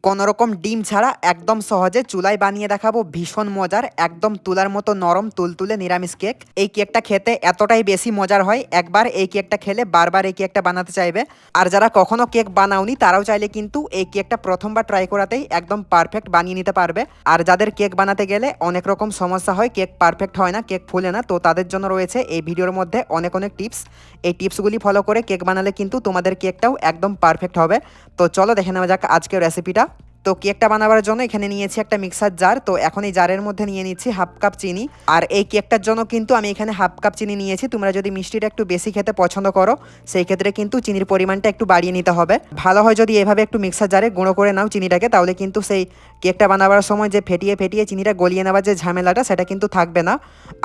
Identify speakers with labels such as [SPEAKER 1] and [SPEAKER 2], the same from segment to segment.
[SPEAKER 1] কোনোরকম ডিম ছাড়া একদম সহজে চুলায় বানিয়ে দেখাবো ভীষণ মজার একদম তুলার মতো নরম তুলতুলে নিরামিষ কেক। এই কেকটা খেতে এতটাই বেশি মজার হয়, একবার এই কেকটা খেলে বারবার এই কেকটা বানাতে চাইবে। আর যারা কখনো কেক বানাওনি তারাও চাইলে কিন্তু এই কেকটা প্রথমবার ট্রাই করাতেই একদম পারফেক্ট বানিয়ে নিতে পারবে। আর যাদের কেক বানাতে গেলে অনেক রকম সমস্যা হয়, কেক পারফেক্ট হয় না, কেক ফুলে না, তো তাদের জন্য রয়েছে এই ভিডিওর মধ্যে অনেক অনেক টিপস। এই টিপসগুলি ফলো করে কেক বানালে কিন্তু তোমাদের কেকটাও একদম পারফেক্ট হবে। তো চলো দেখে নেওয়া যাক আজকের রেসিপিটা। তো কেকটা বানাবার জন্য এখানে নিয়েছি একটা মিক্সার জার। তো এখন এই জারের মধ্যে নিয়ে নিচ্ছি হাফ কাপ চিনি। আর এই কেকটার জন্য কিন্তু আমি এখানে হাফ কাপ চিনি নিয়েছি। তোমরা যদি মিষ্টিটা একটু বেশি খেতে পছন্দ করো সেই ক্ষেত্রে কিন্তু চিনির পরিমাণটা একটু বাড়িয়ে নিতে হবে। ভালো হয় যদি এভাবে একটু মিক্সার জারে গুঁড়ো করে নাও চিনিটাকে, তাহলে কিন্তু সেই কেকটা বানাবার সময় যে ফেটিয়ে ফেটিয়ে চিনিটা গলিয়ে নেওয়ার যে ঝামেলাটা সেটা কিন্তু থাকবে না।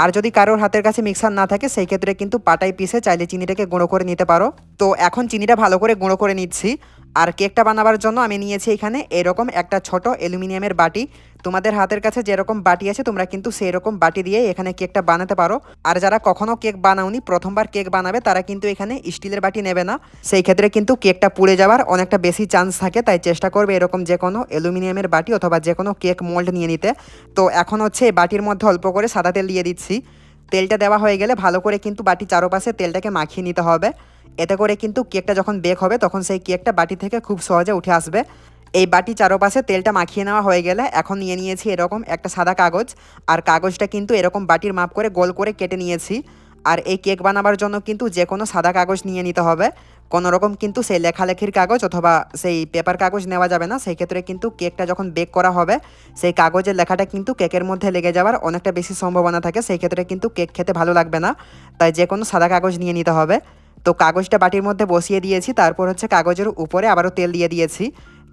[SPEAKER 1] আর যদি কারোর হাতের কাছে মিক্সার না থাকে সেই ক্ষেত্রে কিন্তু পাটায় পিষে চাইলে চিনিটাকে গুঁড়ো করে নিতে পারো। তো এখন চিনিটা ভালো করে গুঁড়ো করে নিচ্ছি। আর কেকটা বানাবার জন্য আমি নিয়েছি এখানে এরকম একটা ছোট অ্যালুমিনিয়ামের বাটি। তোমাদের হাতের কাছে যেরকম বাটি আছে তোমরা কিন্তু সেই রকম বাটি দিয়ে এখানে কেকটা বানাতে পারো। আর যারা কখনো কেক বানাওনি, প্রথমবার কেক বানাবে, তারা কিন্তু এখানে স্টিলের বাটি নেবে না, সেই ক্ষেত্রে কিন্তু কেকটা পুড়ে যাওয়ার অনেকটা বেশি চান্স থাকে। তাই চেষ্টা করবে এরকম যে কোনো অ্যালুমিনিয়ামের বাটি অথবা যে কোনো কেক মোল্ড নিয়ে নিতে। তো এখন হচ্ছে এই বাটির মধ্যে অল্প করে সাদা তেল দিয়ে দিচ্ছি। তেলটা দেওয়া হয়ে গেলে ভালো করে কিন্তু বাটি চারপাশে তেলটাকে মাখিয়ে নিতে হবে। এতে করে কিন্তু কেকটা যখন বেক হবে তখন সেই কেকটা বাটি থেকে খুব সহজে উঠে আসবে। এই বাটি চারপাশে তেলটা মাখিয়ে নেওয়া হয়ে গেলে এখন নিয়ে নিয়েছি এরকম একটা সাদা কাগজ। আর কাগজটা কিন্তু এরকম বাটির মাপ করে গোল করে কেটে নিয়েছি। আর এই কেক বানাবার জন্য কিন্তু যে কোনো সাদা কাগজ নিয়ে নিতে হবে। কোনো রকম কিন্তু সেই লেখালেখির কাগজ অথবা সেই পেপার কাগজ নেওয়া যাবে না। সেই ক্ষেত্রে কিন্তু কেকটা যখন বেক করা হবে সেই কাগজের লেখাটা কিন্তু কেকের মধ্যে লেগে যাওয়ার অনেকটা বেশি সম্ভাবনা থাকে, সেই ক্ষেত্রে কিন্তু কেক খেতে ভালো লাগবে না। তাই যে কোনো সাদা কাগজ নিয়ে নিতে হবে। তো কাগজটা বাটির মধ্যে বসিয়ে দিয়েছি, তারপর হচ্ছে কাগজের উপরে আবারও তেল দিয়ে দিয়েছি।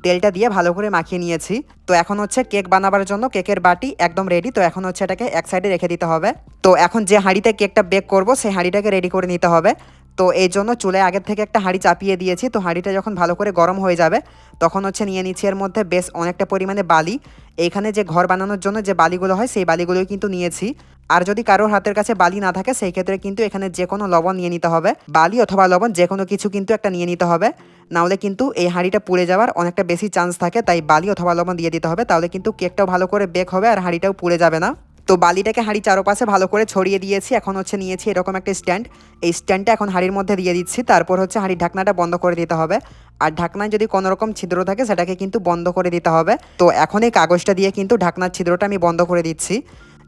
[SPEAKER 1] তেলটা দিয়ে ভালো করে মাখিয়ে নিয়েছি। তো এখন হচ্ছে কেক বানাবার জন্য কেকের বাটি একদম রেডি। তো এখন হচ্ছে এটাকে এক সাইডে রেখে দিতে হবে। তো এখন যে হাঁড়িতে কেকটা বেক করব সেই হাঁড়িটাকে রেডি করে নিতে হবে। তো এই জন্য চুলায় আগের থেকে একটা হাঁড়ি চাপিয়ে দিয়েছি। তো হাঁড়িটা যখন ভালো করে গরম হয়ে যাবে তখন হচ্ছে নিয়ে নিচ্ছি এর মধ্যে বেশ অনেকটা পরিমাণে বালি। এইখানে যে ঘর বানানোর জন্য যে বালিগুলো হয় সেই বালিগুলোই কিন্তু নিয়েছি। আর যদি কারোর হাতের কাছে বালি না থাকে সেই ক্ষেত্রে কিন্তু এখানে যে কোনো লবণ নিয়ে নিতে হবে, বালি অথবা লবণ যে কোনো কিছু কিন্তু একটা নিয়ে নিতে হবে। নাহলে কিন্তু এই হাঁড়িটা পুড়ে যাওয়ার অনেকটা বেশি চান্স থাকে, তাই বালি অথবা লবণ দিয়ে দিতে হবে। তাহলে কিন্তু কেকটাও ভালো করে বেক হবে আর হাঁড়িটাও পুড়ে যাবে না। তো বালিটাকে হাঁড়ি চারপাশে ভালো করে ছড়িয়ে দিয়েছি। এখন হচ্ছে নিয়েছি এরকম একটা স্ট্যান্ড। এই স্ট্যান্ডটা এখন হাঁড়ির মধ্যে দিয়ে দিচ্ছি। তারপর হচ্ছে হাঁড়ির ঢাকনাটা বন্ধ করে দিতে হবে। আর ঢাকনায় যদি কোনো রকম ছিদ্র থাকে সেটাকে কিন্তু বন্ধ করে দিতে হবে। তো এখন এই কাগজটা দিয়ে কিন্তু ঢাকনার ছিদ্রটা আমি বন্ধ করে দিচ্ছি,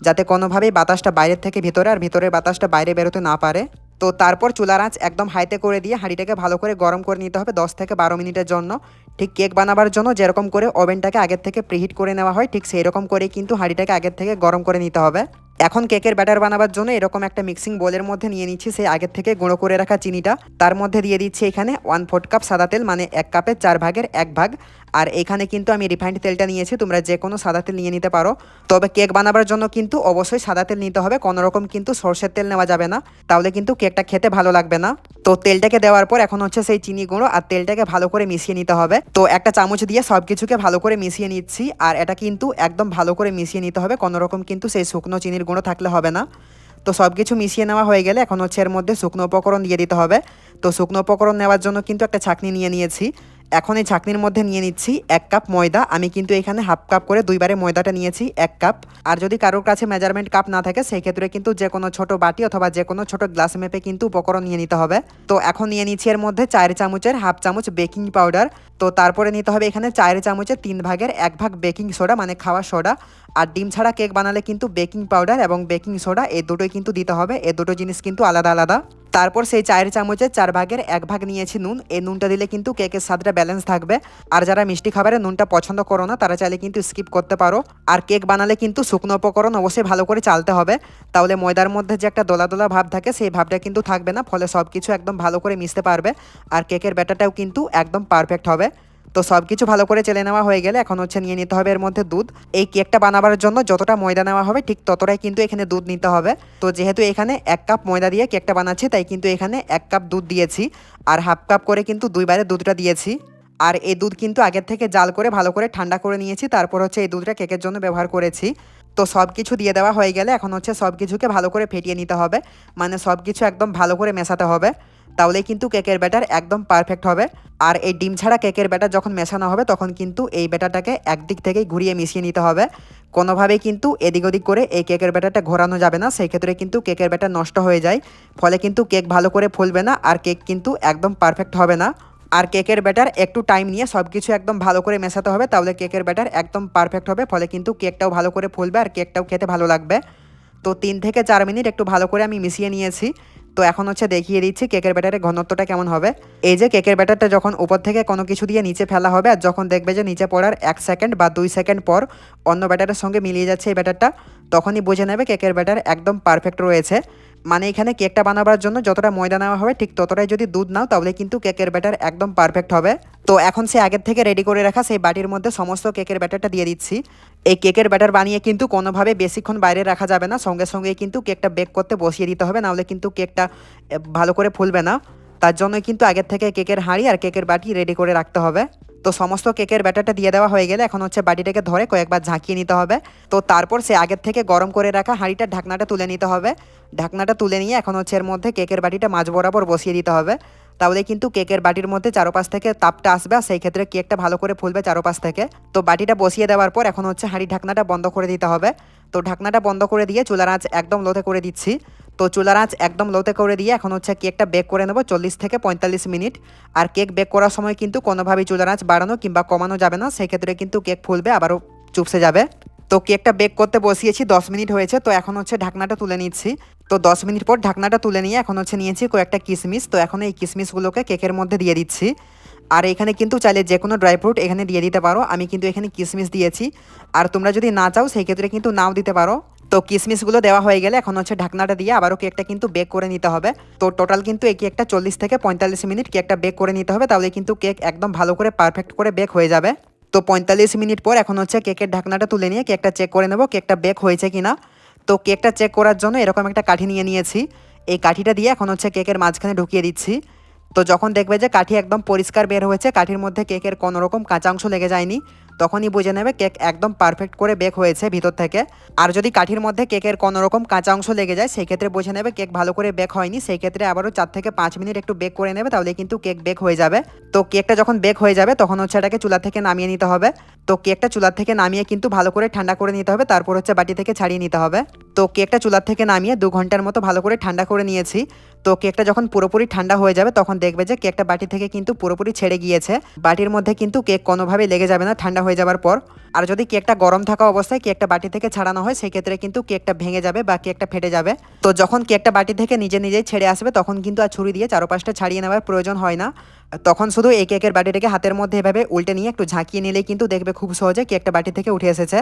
[SPEAKER 1] যাতে কোনোভাবেই বাতাসটা বাইরের থেকে ভিতরে আর ভিতরের বাতাসটা বাইরে বেরোতে না পারে। তো তারপর চুলার আঁচ একদম হাইতে করে দিয়ে হাঁড়িটাকে ভালো করে গরম করে নিতে হবে 10 থেকে 12 মিনিটের জন্য। ঠিক কেক বানাবার জন্য যেরকম করে ওভেনটাকে আগের থেকে প্রিহিট করে নেওয়া হয় ঠিক সেই রকম করেই কিন্তু হাঁড়িটাকে আগের থেকে গরম করে নিতে হবে। এখন কেকের ব্যাটার বানাবার জন্য এরকম একটা মিক্সিং বোলের মধ্যে নিয়ে নিচ্ছি সেই আগের থেকে গুঁড়ো করে রাখা চিনিটা। তার মধ্যে দিয়ে দিচ্ছি এখানে 1/4 কাপ সাদা তেল, মানে 1 কাপের 4 ভাগের 1 ভাগ। আর এখানে কিন্তু আমি রিফাইন্ড তেলটা নিয়েছি, তোমরা যে কোনো সাদা তেল নিয়ে নিতে পারো। তবে কেক বানাবার জন্য কিন্তু অবশ্যই সাদা তেল নিতে হবে, কোনো রকম কিন্তু সরষের তেল নেওয়া যাবে না, তাহলে কিন্তু কেকটা খেতে ভালো লাগবে না। তো তেলটাকে দেওয়ার পর এখন হচ্ছে সেই চিনি গুঁড়ো আর তেলটাকে ভালো করে মিশিয়ে নিতে হবে। তো একটা চামচ দিয়ে সব কিছুকে ভালো করে মিশিয়ে নিচ্ছি। আর এটা কিন্তু একদম ভালো করে মিশিয়ে নিতে হবে, কোনো রকম কিন্তু সেই শুকনো চিনির গুঁড়ো থাকলে হবে না। তো সব কিছু মিশিয়ে নেওয়া হয়ে গেলে এখন হচ্ছে এর মধ্যে শুকনো উপকরণ দিয়ে দিতে হবে। তো শুকনো উপকরণ নেওয়ার জন্য কিন্তু একটা ছাঁকনি নিয়ে নিয়েছি। এখন এই ছাঁকনির মধ্যে নিয়ে নিচ্ছি 1 কাপ ময়দা। আমি কিন্তু এখানে হাফ কাপ করে দুইবারে ময়দাটা নিয়েছি 1 কাপ। আর যদি কারোর কাছে মেজারমেন্ট কাপ না থাকে সেই ক্ষেত্রে কিন্তু যে কোনো ছোট বাটি অথবা যে কোনো ছোট গ্লাস মেপে কিন্তু উপকরণ নিয়ে নিতে হবে। তো এখন নিয়ে নিচ্ছি এর মধ্যে 4 চামচের হাফ চামচ বেকিং পাউডার। তো তারপরে নিতে হবে এখানে 4 চামচের 3 ভাগের 1 ভাগ বেকিং সোডা, মানে খাওয়া সোডা। আর ডিম ছাড়া কেক বানালে কিন্তু বেকিং পাউডার এবং বেকিং সোডা এই দুটোই কিন্তু দিতে হবে, এই দুটো জিনিস কিন্তু আলাদা আলাদা। তারপর সেই 4 চামচের 4 ভাগের 1 ভাগ নিয়েছি নুন। এই নুনটা দিলে কিন্তু কেকের স্বাদটা ব্যালেন্স থাকবে। আর যারা মিষ্টি খাবারে নুনটা পছন্দ করো না তারা চাইলে কিন্তু স্কিপ করতে পারো। আর কেক বানালে কিন্তু শুকনো উপকরণ অবশ্যই ভালো করে চালতে হবে, তাহলে ময়দার মধ্যে যে একটা দোলা দোলা ভাব থাকে সেই ভাবটা কিন্তু থাকবে না, ফলে সব কিছু একদম ভালো করে মিশতে পারবে। আর কেকের ব্যাটারটাও কিন্তু একদম পারফেক্ট হবে। তো সব কিছু ভালো করে চেলে নেওয়া হয়ে গেলে এখন হচ্ছে নিয়ে নিতে হবে এর মধ্যে দুধ। এই কেকটা বানাবার জন্য যতটা ময়দা নেওয়া হবে ঠিক ততটাই কিন্তু এখানে দুধ নিতে হবে। তো যেহেতু এখানে 1 কাপ ময়দা দিয়ে কেকটা বানাচ্ছি তাই কিন্তু এখানে 1 কাপ দুধ দিয়েছি। আর হাফ কাপ করে কিন্তু দুইবারে দুধটা দিয়েছি। আর এই দুধ কিন্তু আগের থেকে জাল করে ভালো করে ঠান্ডা করে নিয়েছি, তারপর হচ্ছে এই দুধটা কেকের জন্য ব্যবহার করেছি। তো সব কিছু দিয়ে দেওয়া হয়ে গেলে এখন হচ্ছে সব কিছুকে ভালো করে ফেটিয়ে নিতে হবে, মানে সব কিছু একদম ভালো করে মেশাতে হবে। তাহলে কিন্তু কেকের ব্যাটার একদম পারফেক্ট হবে। আর এই ডিম ছাড়া কেকের ব্যাটার যখন মেশানো হবে তখন কিন্তু এই ব্যাটারটাকে একদিক থেকেই ঘুরিয়ে মিশিয়ে নিতে হবে। কোনোভাবেই কিন্তু এদিক ওদিক করে এই কেকের ব্যাটারটা ঘোরানো যাবে না, সেই ক্ষেত্রে কিন্তু কেকের ব্যাটার নষ্ট হয়ে যায়, ফলে কিন্তু কেক ভালো করে ফুলবে না আর কেক কিন্তু একদম পারফেক্ট হবে না। আর কেকের ব্যাটার একটু টাইম নিয়ে সব কিছু একদম ভালো করে মেশাতে হবে, তাহলে কেকের ব্যাটার একদম পারফেক্ট হবে, ফলে কিন্তু কেকটাও ভালো করে ফুলবে আর কেকটাও খেতে ভালো লাগবে। তো 3 থেকে 4 মিনিট একটু ভালো করে আমি মিশিয়ে নিয়েছি। তো এখন হচ্ছে দেখিয়ে দিচ্ছি কেকের ব্যাটারের ঘনত্বটা কেমন হবে। এই যে কেকের ব্যাটারটা যখন উপর থেকে কোনো কিছু দিয়ে নিচে ফেলা হবে আর যখন দেখবে যে নিচে পড়ার 1 সেকেন্ড বা 2 সেকেন্ড পর অন্য ব্যাটারের সঙ্গে মিলিয়ে যাচ্ছে এই ব্যাটারটা, তখনই বুঝে নেবে কেকের ব্যাটার একদম পারফেক্ট রয়েছে। মানে এখানে কেকটা বানাবার জন্য যতটা ময়দা নেওয়া হবে ঠিক ততটাই যদি দুধ নাও তাহলে কিন্তু কেকের ব্যাটার একদম পারফেক্ট হবে। তো এখন সে আগের থেকে রেডি করে রাখা সেই বাটির মধ্যে সমস্ত কেকের ব্যাটারটা দিয়ে দিচ্ছি। এই কেকের ব্যাটার বানিয়ে কিন্তু কোনোভাবে বেশিক্ষণ বাইরে রাখা যাবে না, সঙ্গে সঙ্গেই কিন্তু কেকটা বেক করতে বসিয়ে দিতে হবে, নাহলে কিন্তু কেকটা ভালো করে ফুলবে না। তার জন্য কিন্তু আগের থেকে কেকের হাঁড়ি আর কেকের বাটি রেডি করে রাখতে হবে। তো সমস্ত কেকের ব্যাটারটা দিয়ে দেওয়া হয়ে গেলে এখন হচ্ছে বাটিটাকে ধরে কয়েকবার ঝাঁকিয়ে নিতে হবে। তো তারপর সে আগের থেকে গরম করে রাখা হাঁড়িটার ঢাকনাটা তুলে নিতে হবে। ঢাকনাটা তুলে নিয়ে এখন হচ্ছে এর মধ্যে কেকের বাটিটা মাঝ বরাবর বসিয়ে দিতে হবে, তাহলে কিন্তু কেকের বাটির মধ্যে চারপাশ থেকে তাপটা আসবে আর সেই ক্ষেত্রে কেকটা ভালো করে ফুলবে চারপাশ থেকে। তো বাটিটা বসিয়ে দেওয়ার পর এখন হচ্ছে হাঁড়ি ঢাকনাটা বন্ধ করে দিতে হবে। তো ঢাকনাটা বন্ধ করে দিয়ে চুলার আঁচ একদম লোতে করে দিচ্ছি। তো চুলার আঁচ একদম লোতে করে দিয়ে এখন হচ্ছে কেকটা বেক করে নেব 40 থেকে 45 মিনিট। আর কেক বেক করার সময় কিন্তু কোনোভাবেই চুলার আঁচ বাড়ানো কিংবা কমানো যাবে না, সেই ক্ষেত্রে কিন্তু কেক ফুলবে আবারও চুপসে যাবে। তো কেকটা বেক করতে বসিয়েছি 10 মিনিট হয়েছে, তো এখন হচ্ছে ঢাকনাটা তুলে নিচ্ছি। তো 10 মিনিট পর ঢাকনাটা তুলে নিয়ে এখন হচ্ছে নিয়েছি কয়েকটা কিশমিশ। তো এখন এই কিশমিশগুলোকে কেকের মধ্যে দিয়ে দিচ্ছি। আর এখানে কিন্তু চাইলে যে কোনো ড্রাই ফ্রুট এখানে দিয়ে দিতে পারো, আমি কিন্তু এখানে কিশমিশ দিয়েছি। আর তোমরা যদি না চাও সেই ক্ষেত্রে কিন্তু নাও দিতে পারো। তো কিশমিশগুলো দেওয়া হয়ে গেলে এখন হচ্ছে ঢাকনাটা দিয়ে আবারও কেকটা কিন্তু বেক করে নিতে হবে। তো টোটাল কিন্তু এই কেকটা 40 থেকে 45 মিনিট কেকটা বেক করে নিতে হবে, তাহলে কিন্তু কেক একদম ভালো করে পারফেক্ট করে বেক হয়ে যাবে। তো 45 মিনিট পর এখন হচ্ছে কেকের ঢাকনাটা তুলে নিয়ে কেকটা চেক করে নেব কেকটা বেক হয়েছে কিনা। তো কেকটা চেক করার জন্য এরকম একটা কাঠি নিয়ে নিয়েছি। এই কাঠিটা দিয়ে এখন হচ্ছে কেকের মাঝখানে ঢুকিয়ে দিচ্ছি। তো যখন দেখবে যে কাঠি একদম পরিষ্কার বের হয়েছে, কাঠির মধ্যে কেকের কোনো রকম কাঁচা অংশ লেগে যায়নি, তখনই বুঝে নেবে কেক একদম পারফেক্ট করে বেক হয়েছে ভিতর থেকে। আর যদি কাঠির মধ্যে কেকের কোনো রকম কাঁচা অংশ লেগে যায় সেই ক্ষেত্রে বুঝে নেবে কেক ভালো করে বেক হয়নি, সেই ক্ষেত্রে আবারও 4 থেকে 5 মিনিট একটু বেক করে নেবে, তাহলে কিন্তু কেক বেক হয়ে যাবে। তো কেকটা যখন বেক হয়ে যাবে তখন হচ্ছে এটাকে চুলা থেকে নামিয়ে নিতে হবে। তো কেকটা চুলা থেকে নামিয়ে কিন্তু ভালো করে ঠান্ডা করে নিতে হবে, তারপর হচ্ছে বাটি থেকে ছাড়িয়ে নিতে হবে। তো কেকটা চুলা থেকে নামিয়ে 2 ঘন্টার মতো ভালো করে ঠান্ডা করে নিয়েছি। তো কেকটা যখন পুরোপুরি ঠান্ডা হয়ে যাবে তখন দেখবে যে কেকটা বাটি থেকে কিন্তু পুরোপুরি ছেড়ে গিয়েছে, বাটির মধ্যে কিন্তু কেক কোনোভাবে লেগে যাবে না ঠান্ডা হয়ে যাবার পর। আর যদি কেকটা গরম থাকা অবস্থায় কেকটা বাটি থেকে ছাড়ানো হয় সেই ক্ষেত্রে কিন্তু কেকটা ভেঙে যাবে বা কেকটা ফেটে যাবে। তো যখন কেকটা বাটি থেকে নিজে নিজেই ছেড়ে আসবে তখন কিন্তু আর ছুরি দিয়ে চারপাশটা ছাড়িয়ে নেওয়ার প্রয়োজন হয় না। তখন শুধু এই কেকের বাটিটাকে হাতের মধ্যে এভাবে উল্টে নিয়ে একটু ঝাঁকিয়ে নিলেই কিন্তু দেখবে খুব সহজে কেকটা বাটি থেকে উঠে এসেছে।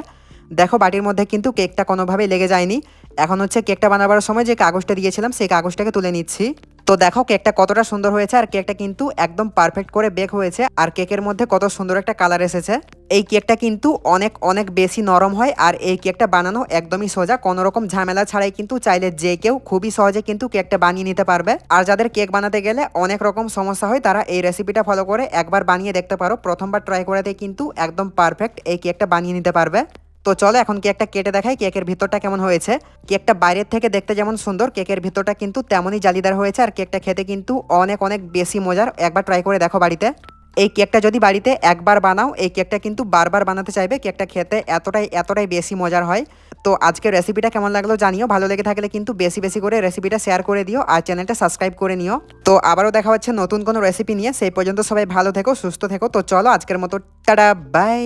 [SPEAKER 1] দেখো বাটির মধ্যে কিন্তু কেকটা কোনোভাবেই লেগে যায়নি। এখন হচ্ছে কেকটা বানাবার সময় যে কাগজটা দিয়েছিলাম সেই কাগজটাকে তুলে নিচ্ছি। তো দেখো কেকটা কতটা সুন্দর হয়েছে আর কেকটা কিন্তু একদম পারফেক্ট করে বেক হয়েছে আর কেকের মধ্যে কত সুন্দর একটা কালার এসেছে। এই কেকটা কিন্তু অনেক অনেক বেশি নরম হয় আর এই কেকটা বানানো একদমই সোজা, কোনো রকম ঝামেলা ছাড়াই কিন্তু চাইলে যে কেউ খুবই সহজে কিন্তু কেকটা বানিয়ে নিতে পারবে। আর যাদের কেক বানাতে গেলে অনেক রকম সমস্যা হয় তারা এই রেসিপিটা ফলো করে একবার বানিয়ে দেখতে পারো, প্রথমবার ট্রাই করাতে কিন্তু একদম পারফেক্ট এই কেকটা বানিয়ে নিতে পারবে। তো চলো এখন কেকটা কেটে দেখাই কেকের ভিতরটা কেমন হয়েছে। কেকটা বাইরের থেকে দেখতে যেমন সুন্দর কেকের ভিতরটা কিন্তু তেমনই জালিদার হয়েছে আর কেকটা খেতে কিন্তু অনেক অনেক বেশি মজার, একবার ট্রাই করে দেখো বাড়িতে। এই কেকটা যদি বাড়িতে একবার বানাও এই কেকটা কিন্তু বারবার বানাতে চাইবে, কেকটা খেতে এতটাই এতটাই বেশি মজার হয়। তো আজকের রেসিপিটা কেমন লাগলো জানিও, ভালো লেগে থাকলে কিন্তু বেশি বেশি করে রেসিপিটা শেয়ার করে দিও আর চ্যানেলটা সাবস্ক্রাইব করে নিও। তো আবারও দেখা হচ্ছে নতুন কোনো রেসিপি নিয়ে, সেই পর্যন্ত সবাই ভালো থেকো সুস্থ থেকো। তো চলো আজকের মতো টাটা বাই।